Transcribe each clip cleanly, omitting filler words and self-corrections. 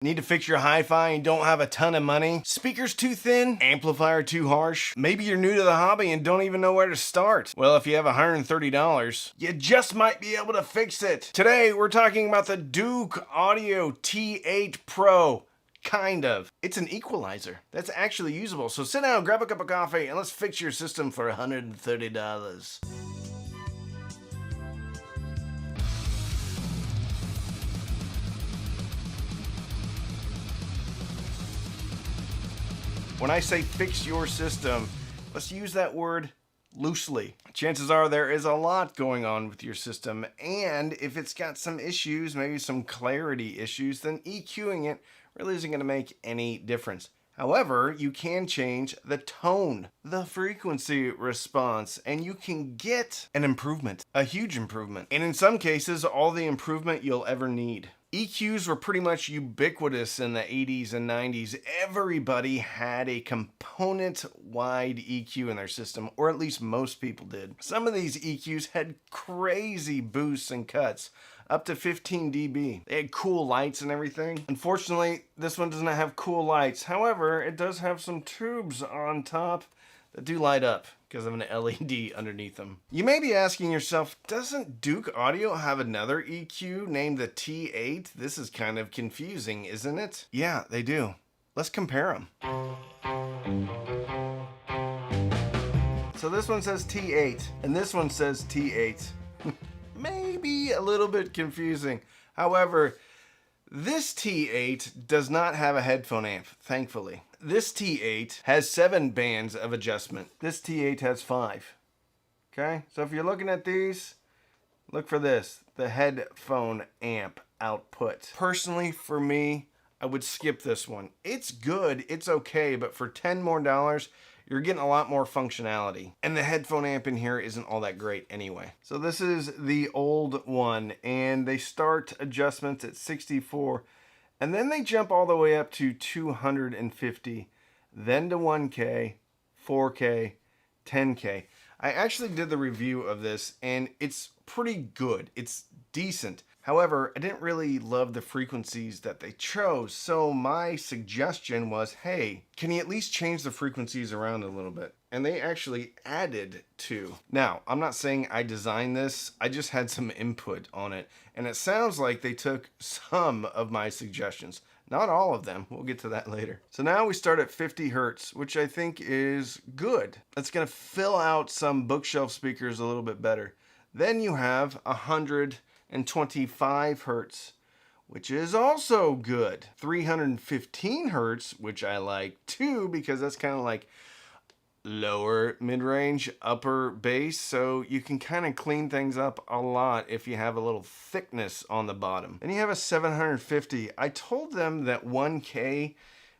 Need to fix your hi-fi and don't have a ton of money? Speakers too thin? Amplifier too harsh? Maybe you're new to the hobby and don't even know where to start. Well, if you have $130, you just might be able to fix it. Today, we're talking about the Douk Audio T8 Pro. Kind of. It's an equalizer that's actually usable. So sit down, grab a cup of coffee, and let's fix your system for $130. When I say fix your system, let's use that word loosely. Chances are there is a lot going on with your system, and if it's got some issues, maybe some clarity issues, then EQing it really isn't going to make any difference. However, you can change the tone, the frequency response, and you can get an improvement, a huge improvement, and in some cases, all the improvement you'll ever need. EQs were pretty much ubiquitous in the 80s and 90s. Everybody had a component-wide EQ in their system, or at least most people did. Some of these EQs had crazy boosts and cuts, up to 15 dB. They had cool lights and everything. Unfortunately, this one doesn't have cool lights. However, it does have some tubes on top that do light up because of an LED underneath them. You may be asking yourself, doesn't Douk Audio have another EQ named the T8? This is kind of confusing, isn't it? Yeah, they do. Let's compare them. So this one says T8, and this one says T8. Maybe a little bit confusing. However, this T8 does not have a headphone amp, thankfully. This T8 has 7 bands of adjustment. This T8 has 5. Okay, so if you're looking at these, look for this, the headphone amp output. Personally, for me, I would skip this one. It's good, it's okay, but for $10 more, you're getting a lot more functionality. And the headphone amp in here isn't all that great anyway. So this is the old one, and they start adjustments at 64, and then they jump all the way up to 250, then to 1K, 4K, 10K. I actually did the review of this, and it's pretty good. It's decent. However, I didn't really love the frequencies that they chose, so my suggestion was, hey, can you at least change the frequencies around a little bit? And they actually added 2. Now, I'm not saying I designed this, I just had some input on it, and it sounds like they took some of my suggestions. Not all of them, we'll get to that later. So now we start at 50 Hertz, which I think is good. That's gonna fill out some bookshelf speakers a little bit better. Then you have 125 Hertz, which is also good. 315 Hertz, which I like too, because that's kind of like lower mid-range, upper bass, so you can kind of clean things up a lot if you have a little thickness on the bottom. Then you have a 750. I told them that 1K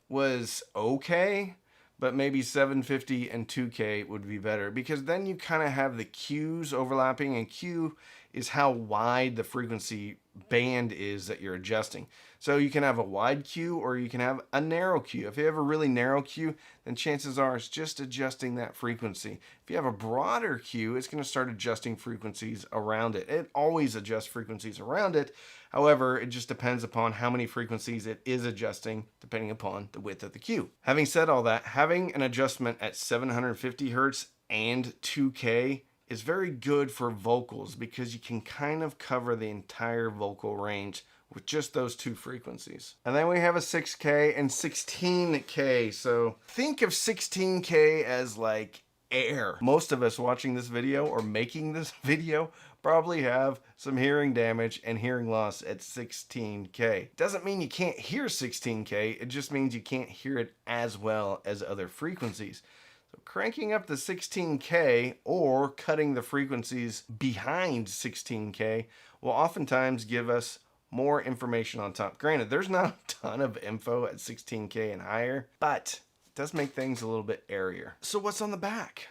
was okay, but maybe 750 and 2K would be better, because then you kind of have the Qs overlapping, and Q is how wide the frequency band is that you're adjusting. So you can have a wide Q or you can have a narrow Q. If you have a really narrow Q, then chances are it's just adjusting that frequency. If you have a broader Q, it's going to start adjusting frequencies around it. It always adjusts frequencies around it. However, it just depends upon how many frequencies it is adjusting depending upon the width of the Q. Having said all that, having an adjustment at 750 Hertz and 2K is very good for vocals, because you can kind of cover the entire vocal range with just those 2 frequencies. And then we have a 6K and 16K. So think of 16K as like air. Most of us watching this video or making this video probably have some hearing damage and hearing loss at 16K. Doesn't mean you can't hear 16K, it just means you can't hear it as well as other frequencies. So cranking up the 16K or cutting the frequencies behind 16K will oftentimes give us more information on top. Granted, there's not a ton of info at 16K and higher, but it does make things a little bit airier. So what's on the back?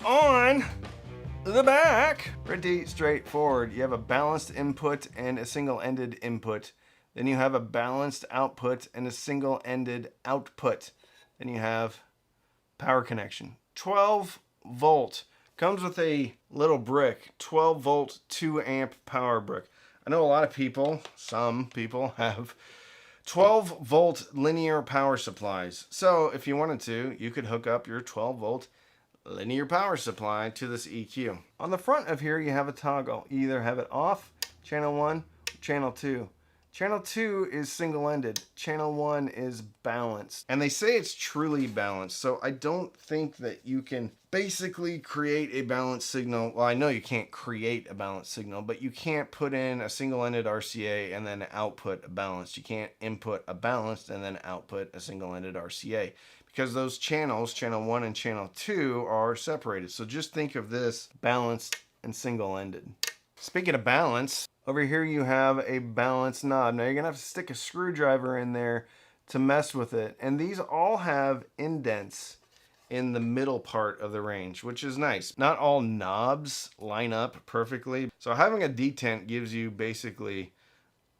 On the back, pretty straightforward. You have a balanced input and a single-ended input. Then you have a balanced output and a single-ended output. Then you have power connection. 12 volt. Comes with a little brick. 12 volt, 2 amp power brick. I know a lot of people, some people, have 12-volt linear power supplies. So if you wanted to, you could hook up your 12-volt linear power supply to this EQ. On the front of here, you have a toggle. You either have it off, channel 1, channel 2. Channel 2 is single-ended. Channel 1 is balanced. And they say it's truly balanced, so I don't think that you can basically create a balanced signal. Well, I know you can't create a balanced signal, but you can't put in a single-ended RCA and then output a balanced. You can't input a balanced and then output a single-ended RCA, because those channels, channel 1 and channel 2, are separated. So just think of this balanced and single-ended. Speaking of balance, over here you have a balance knob. Now you're going to have to stick a screwdriver in there to mess with it. And these all have indents in the middle part of the range, which is nice. Not all knobs line up perfectly. So having a detent gives you basically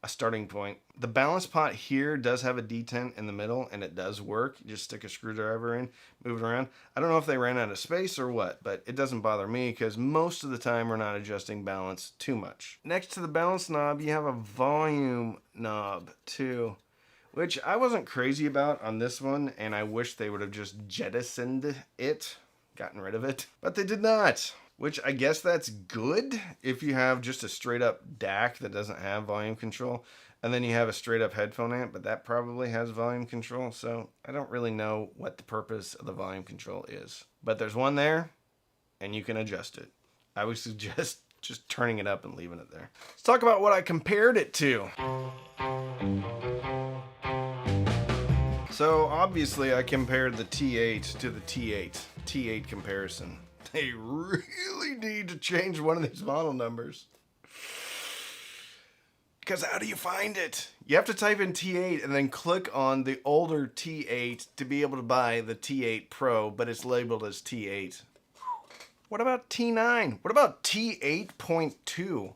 a starting point. The balance pot here does have a detent in the middle, and it does work. You just stick a screwdriver in, move it around. I don't know if they ran out of space or what, but it doesn't bother me because most of the time we're not adjusting balance too much. Next to the balance knob, you have a volume knob too, which I wasn't crazy about on this one, and I wish they would have just jettisoned it, gotten rid of it, but they did not. Which I guess that's good if you have just a straight up DAC that doesn't have volume control, and then you have a straight up headphone amp, but that probably has volume control. So I don't really know what the purpose of the volume control is, but there's one there and you can adjust it. I would suggest just turning it up and leaving it there. Let's talk about what I compared it to. So obviously I compared the T8 to the T8 comparison. They really need to change one of these model numbers. Because how do you find it? You have to type in T8 and then click on the older T8 to be able to buy the T8 Pro, but it's labeled as T8. What about T9? What about T8.2?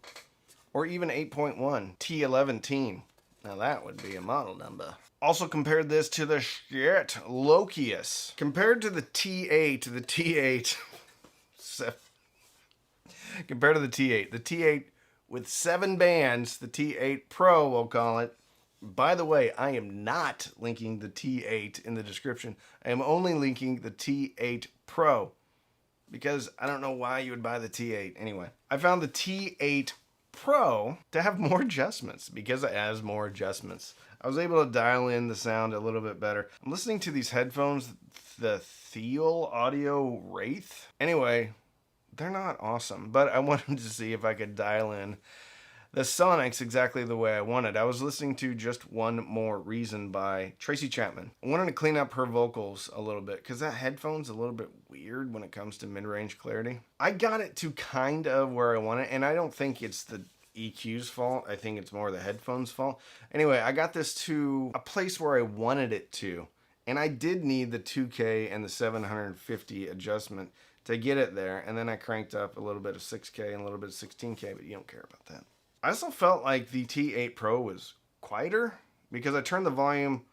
Or even 8.1? T11 teen. Now that would be a model number. Also compared this to the shit Lokius. Compared to the T8, the T8... compared to the T8 with 7 bands, the T8 Pro we'll call it. By the way, I am not linking the T8 in the description. I am only linking the T8 Pro because I don't know why you would buy the T8. Anyway, I found the T8 Pro to have more adjustments because it has more adjustments. I was able to dial in the sound a little bit better. I'm listening to these headphones, the Theal Audio Wraith. Anyway, they're not awesome, but I wanted to see if I could dial in the sonics exactly the way I wanted. I was listening to Just One More Reason by Tracy Chapman. I wanted to clean up her vocals a little bit because that headphone's a little bit weird when it comes to mid-range clarity. I got it to kind of where I want it, and I don't think it's the EQ's fault. I think it's more the headphone's fault. Anyway, I got this to a place where I wanted it to, and I did need the 2K and the 750 adjustment to get it there, and then I cranked up a little bit of 6K and a little bit of 16K, but you don't care about that. I also felt like the T8 Pro was quieter because I turned the volume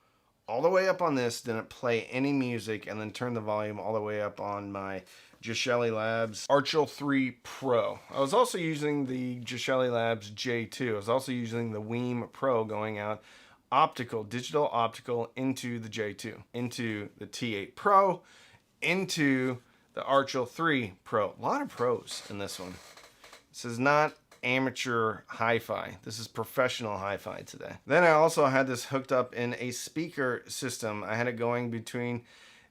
all the way up on this, didn't play any music, and then turned the volume all the way up on my Gishelli Labs Archel 3 Pro. I was also using the Gishelli Labs J2. I was also using the Weem Pro going out optical, digital optical into the J2, into the T8 Pro, into the Archel 3 Pro. A lot of pros in this one. This is not amateur hi-fi. This is professional hi-fi today. Then I also had this hooked up in a speaker system. I had it going between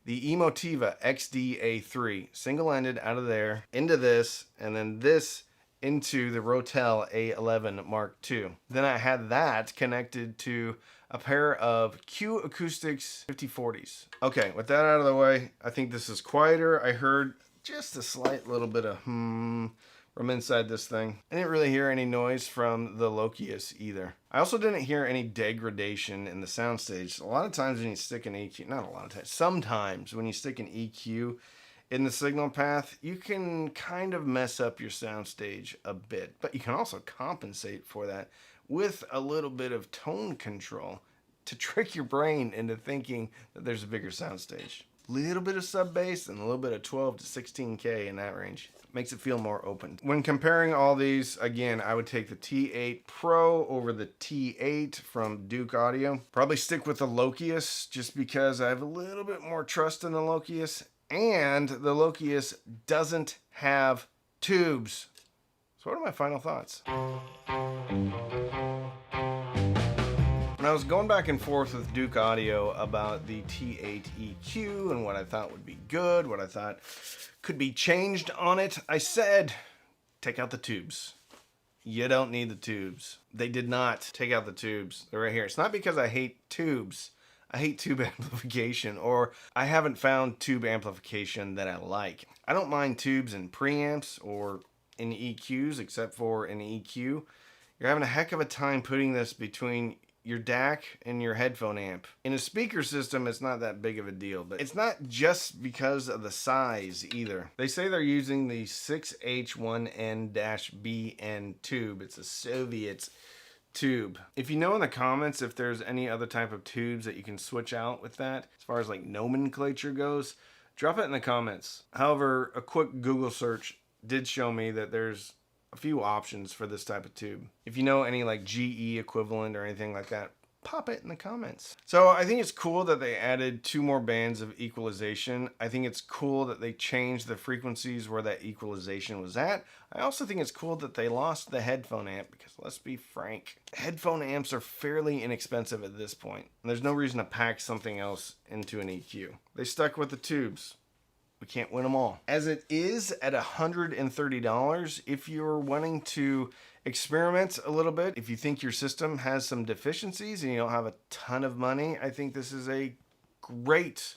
the Emotiva XD-A3, single-ended out of there, into this, and then this into the Rotel A11 Mark II. Then I had that connected to a pair of Q Acoustics 5040s. Okay, with that out of the way, I think this is quieter. I heard just a slight little bit of from inside this thing. I didn't really hear any noise from the Lokius either. I also didn't hear any degradation in the soundstage. A lot of times when you stick an EQ, not a lot of times, sometimes when you stick an EQ in the signal path, you can kind of mess up your soundstage a bit, but you can also compensate for that with a little bit of tone control to trick your brain into thinking that there's a bigger soundstage. little bit of sub bass and a little bit of 12 to 16K in that range. Makes it feel more open. When comparing all these, again, I would take the T8 Pro over the T8 from Douk Audio. Probably stick with the Lokius just because I have a little bit more trust in the Lokius, and the Lokius doesn't have tubes. So what are my final thoughts? When I was going back and forth with Douk Audio about the T8 EQ and what I thought would be good, what I thought could be changed on it, I said, take out the tubes. You don't need the tubes. They did not take out the tubes. They're right here. It's not because I hate tubes. I hate tube amplification, or I haven't found tube amplification that I like. I don't mind tubes in preamps or in EQs, except for in EQ. You're having a heck of a time putting this between your DAC and your headphone amp. In a speaker system, it's not that big of a deal, but it's not just because of the size either. They say they're using the 6H1N-BN tube. It's a Soviet tube. If you know in the comments if there's any other type of tubes that you can switch out with that, as far as like nomenclature goes, drop it in the comments. However, a quick Google search did show me that there's a few options for this type of tube. If you know any like GE equivalent or anything like that, pop it in the comments. So I think it's cool that they added 2 more bands of equalization. I think it's cool that they changed the frequencies where that equalization was at. I also think it's cool that they lost the headphone amp, because let's be frank, headphone amps are fairly inexpensive at this point, and there's no reason to pack something else into an EQ. They stuck with the tubes. We can't win them all. As it is at $130, if you're wanting to experiment a little bit, if you think your system has some deficiencies and you don't have a ton of money, I think this is a great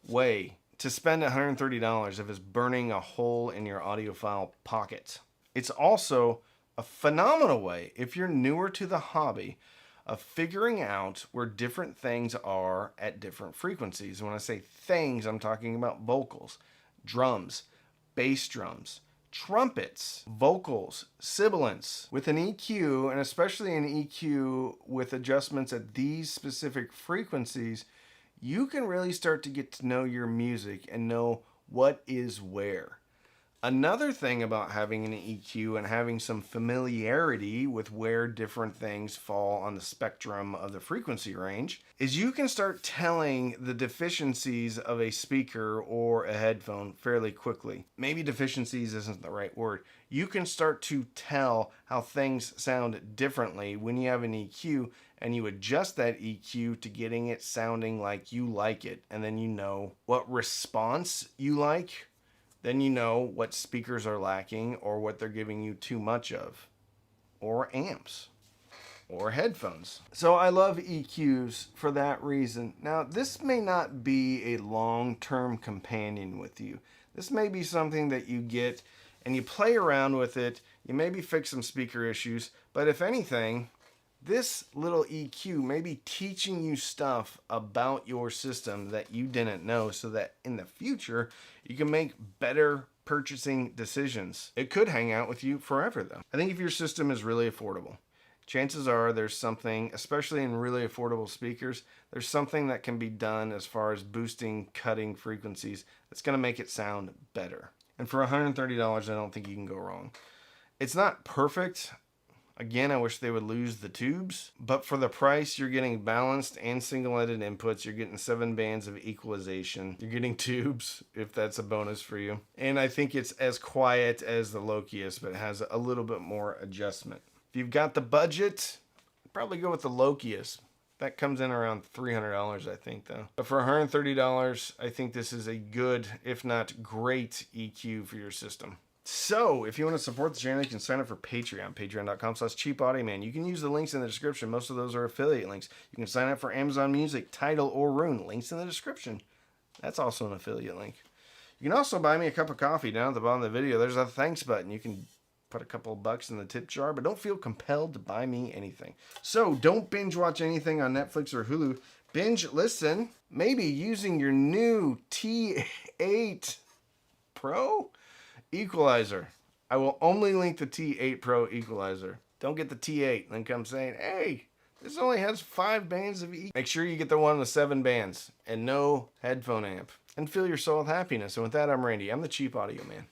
way to spend $130 if it's burning a hole in your audiophile pocket. It's also a phenomenal way, if you're newer to the hobby, of figuring out where different things are at different frequencies. And when I say things, I'm talking about vocals, drums, bass drums, trumpets, vocals, sibilants. With an EQ, and especially an EQ with adjustments at these specific frequencies, you can really start to get to know your music and know what is where. Another thing about having an EQ and having some familiarity with where different things fall on the spectrum of the frequency range is you can start telling the deficiencies of a speaker or a headphone fairly quickly. Maybe deficiencies isn't the right word. You can start to tell how things sound differently when you have an EQ and you adjust that EQ to getting it sounding like you like it, and then you know what response you like. Then you know what speakers are lacking or what they're giving you too much of, or amps, or headphones. So I love EQs for that reason. Now, this may not be a long-term companion with you. This may be something that you get and you play around with it. You maybe fix some speaker issues, but if anything, this little EQ may be teaching you stuff about your system that you didn't know, so that in the future you can make better purchasing decisions. It could hang out with you forever though. I think if your system is really affordable, chances are there's something, especially in really affordable speakers, there's something that can be done as far as boosting, cutting frequencies that's going to make it sound better. And for $130, I don't think you can go wrong. It's not perfect. Again, I wish they would lose the tubes, but for the price, you're getting balanced and single-ended inputs. You're getting 7 bands of equalization. You're getting tubes, if that's a bonus for you. And I think it's as quiet as the Lokius, but has a little bit more adjustment. If you've got the budget, probably go with the Lokius. That comes in around $300, I think, though. But for $130, I think this is a good, if not great, EQ for your system. So, if you want to support the channel, you can sign up for Patreon, patreon.com/cheapaudioman. You can use the links in the description. Most of those are affiliate links. You can sign up for Amazon Music, Tidal, or Rune. Links in the description. That's also an affiliate link. You can also buy me a cup of coffee down at the bottom of the video. There's a thanks button. You can put a couple of bucks in the tip jar, but don't feel compelled to buy me anything. So, don't binge watch anything on Netflix or Hulu. Binge listen, maybe using your new T8 Pro equalizer. I will only link the T8 Pro equalizer. Don't get the T8 and then come saying, hey, this only has 5 bands of E. Make sure you get the one with 7 bands and no headphone amp. and fill your soul with happiness. And with that, I'm Randy. I'm the Cheap Audio Man.